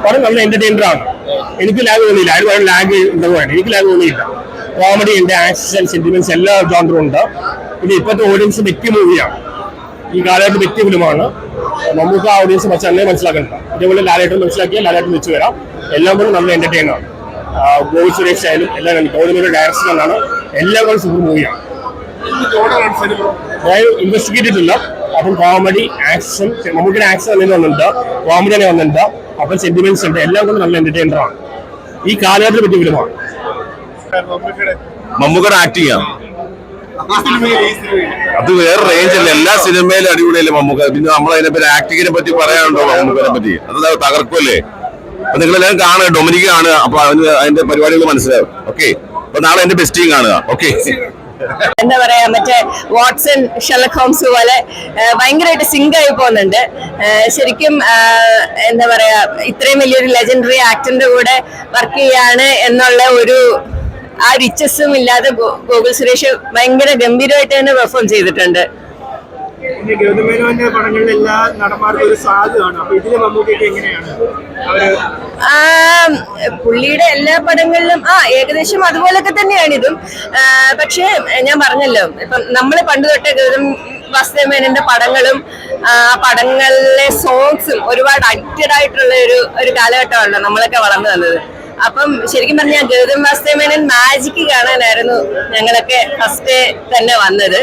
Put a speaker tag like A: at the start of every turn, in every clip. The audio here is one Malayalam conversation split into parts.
A: പടം നല്ല എന്റർടൈനർ ആണ്. എനിക്ക് ലാഗ് തോന്നിയില്ല. ആരും പറയാൻ ലാഗ് ഉണ്ടെന്ന് എനിക്ക് ലാഗ് തോന്നിയില്ല. കോമഡി ഉണ്ട്, ആക്ഷൻ ആൻഡ് സെന്റിമെന്റ്സ് എല്ലാ ജോണറും ഉണ്ട്. പിന്നെ ഇപ്പോഴത്തെ ഓഡിയൻസ് വ്യക്തി മൂവിയാണ്, ഈ കാലഘട്ടം വ്യക്തി ഫിലിമാണ്. നമുക്ക് ആ ഓഡിയൻസ് അങ്ങനെ മനസ്സിലാക്കണ്ട. അതേപോലെ ലാലേട്ടൻ മനസ്സിലാക്കിയാൽ ലാലേട്ടൻ വെച്ച് വരാം. എല്ലാം കൂടെ നല്ല എന്റർടൈനർ ആണ്. ഗോവി സുരേഷ് ആയാലും എല്ലാം ഗൗതമിയുടെ ഡയറക്ഷൻ ആണ്. എല്ലാം കൂടെ സൂപ്പർ മൂവിയാണ്. ഞാൻ ഇൻവെസ്റ്റിഗേറ്റ് ചെയ്തിട്ടില്ല. അപ്പം കോമഡി, ആക്ഷൻ, മമ്മൂക്കിയുടെ ആക്ഷൻ തന്നെ വന്നിട്ടുണ്ട്, കോമഡി തന്നെ വന്നിട്ടുണ്ട്, അപ്പം സെന്റിമെന്റ്സ് ഉണ്ട്. എല്ലാം കൂടെ നല്ല എന്റർടൈനർ ആണ്. ഈ കാലഘട്ടത്തിൽ പറ്റിയ ഫിലിമാണ്.
B: മമ്മൂക്കയുടെ ആക്ടിങ് ആണ് അത് വേറെ റേഞ്ച് അല്ല. എല്ലാ സിനിമയിലും അടിപൊളിയല്ലേ മമ്മൂക്ക. പിന്നെ നമ്മൾ അതിനെപ്പറ്റി ആക്ടിങ്ങിനെ പറ്റി പറയാനുണ്ടോ മമ്മൂക്കനെ പറ്റി? അത് തകർക്കുമല്ലേ. അപ്പൊ നിങ്ങളെല്ലാം കാണുക, ഡൊമിനിക് കാണുക. അപ്പൊ അതിന്റെ പരിപാടികൾ മനസ്സിലാവും. ഓക്കെ, അപ്പൊ നാളെ എന്റെ ബെസ്റ്റിങ് കാണുക. ഓക്കെ.
C: എന്താ പറയാ, മറ്റേ വാട്സൺ, ഷെർലക് ഹോംസ് പോലെ ഭയങ്കരമായിട്ട് സിങ്ക് ആയി പോകുന്നുണ്ട്. ശരിക്കും എന്താ പറയാ, ഇത്രയും വലിയൊരു ലെജൻഡറി ആക്ടറിന്റെ കൂടെ വർക്ക് ചെയ്യാണ് എന്നുള്ള ഒരു ആ റിച്ചസും ഇല്ലാതെ ഗോകുൽ സുരേഷ് ഭയങ്കര ഗംഭീരമായിട്ട് തന്നെ പെർഫോം ചെയ്തിട്ടുണ്ട്.
D: ഗൗതമേനോന്റെ പടങ്ങളിൽ എല്ലാ നടന്മാർക്കും ഒരു സാധ്യതയാണ്. അപ്പൊ ഇതിലെ മമ്മൂക്കയ്ക്ക് എങ്ങനെയാണ്?
C: പുള്ളിയുടെ എല്ലാ പടങ്ങളിലും ഏകദേശം അതുപോലൊക്കെ തന്നെയാണ് ഇതും. പക്ഷെ ഞാൻ പറഞ്ഞല്ലോ, ഇപ്പം നമ്മള് പണ്ട് തൊട്ടേ ഗൗതം വാസുദേവമേനോന്റെ പടങ്ങളും പടങ്ങളിലെ സോങ്സും ഒരുപാട് അഡിക്റ്റഡ് ആയിട്ടുള്ള ഒരു കാലഘട്ടമാണല്ലോ നമ്മളൊക്കെ വളർന്നു വന്നത്. അപ്പം ശരിക്കും പറഞ്ഞാൽ ഗൗതം വാസുദേവമേനോൻ മാജിക് കാണാനായിരുന്നു ഞങ്ങളൊക്കെ ഫസ്റ്റ് തന്നെ വന്നത്.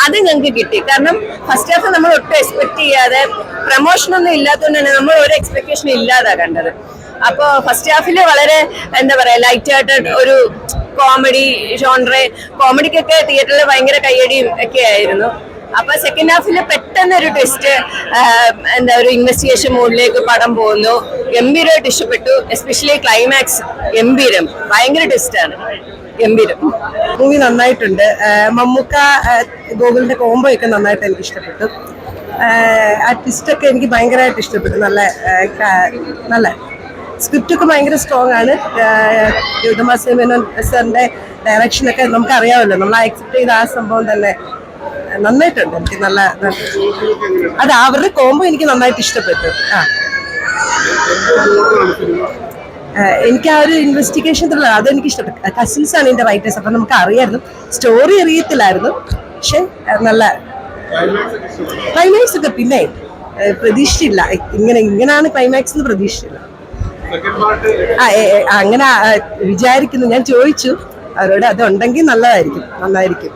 C: അത് ഞങ്ങൾക്ക് കിട്ടി. കാരണം ഫസ്റ്റ് ഹാഫ് നമ്മൾ ഒട്ടും എക്സ്പെക്ട് ചെയ്യാതെ, പ്രമോഷനൊന്നും ഇല്ലാത്തതുകൊണ്ട് തന്നെ നമ്മൾ ഒരു എക്സ്പെക്ടേഷൻ ഇല്ലാതാ കണ്ടത്. അപ്പൊ ഫസ്റ്റ് ഹാഫില് വളരെ എന്താ പറയാ, ലൈറ്റ് ആയിട്ട് ഒരു കോമഡി ജോൺറെ, കോമഡിക്കൊക്കെ തിയേറ്ററിൽ ഭയങ്കര കയ്യടിയും ഒക്കെ ആയിരുന്നു. അപ്പൊ സെക്കൻഡ് ഹാഫില് പെട്ടെന്നൊരു ട്വിസ്റ്റ്, എന്താ ഒരു ഇൻവെസ്റ്റിഗേഷൻ മോഡിലേക്ക് പടം പോകുന്നു. ഗംഭീരമായിട്ട് ഇഷ്ടപ്പെട്ടു. എസ്പെഷ്യലി ക്ലൈമാക്സ് ഗംഭീരം, ഭയങ്കര ട്വിസ്റ്റാണ്, ഗംഭീരം.
E: മൂവി നന്നായിട്ടുണ്ട്. മമ്മൂക്ക ഗോകുലിന്റെ കോംബോ ഒക്കെ നന്നായിട്ട് എനിക്ക് ഇഷ്ടപ്പെട്ടു. ആ ട്വിസ്റ്റൊക്കെ എനിക്ക് ഭയങ്കരമായിട്ട് ഇഷ്ടപ്പെട്ടു. നല്ല സ്ക്രിപ്റ്റ് ഒക്കെ ഭയങ്കര സ്ട്രോങ് ആണ്. ഗൗതം വാസുദേവമേനോൻ സാറിന്റെ ഡയറക്ഷനൊക്കെ നമുക്ക് അറിയാമല്ലോ. നമ്മൾ എക്സെപ്റ്റ് ചെയ്ത ആ സംഭവം തന്നെ നന്നായിട്ടുണ്ട്. എനിക്ക് നല്ല അത് അവരുടെ കോംബോ എനിക്ക് നന്നായിട്ട് ഇഷ്ടപ്പെട്ടു. എനിക്ക് ആ ഒരു ഇൻവെസ്റ്റിഗേഷൻ ത്രില്ലർ അതെനിക്ക് ഇഷ്ടപ്പെട്ടു. കസിൻസ് ആണ് ഇതിന്റെ റൈറ്റേഴ്സ്. അപ്പൊ നമുക്ക് അറിയായിരുന്നു, സ്റ്റോറി അറിയത്തില്ലായിരുന്നു. പക്ഷെ നല്ല ക്ലൈമാക്സ് ഒക്കെ പിന്നെ പ്രതീക്ഷിച്ചില്ല. ഇങ്ങനെയാണ് ക്ലൈമാക്സ് എന്ന് പ്രതീക്ഷിച്ചില്ല. അങ്ങനെ വിചാരിക്കുന്നു. ഞാൻ ചോദിച്ചു അവരോട്, അത് ഉണ്ടെങ്കിൽ നന്നായിരിക്കും.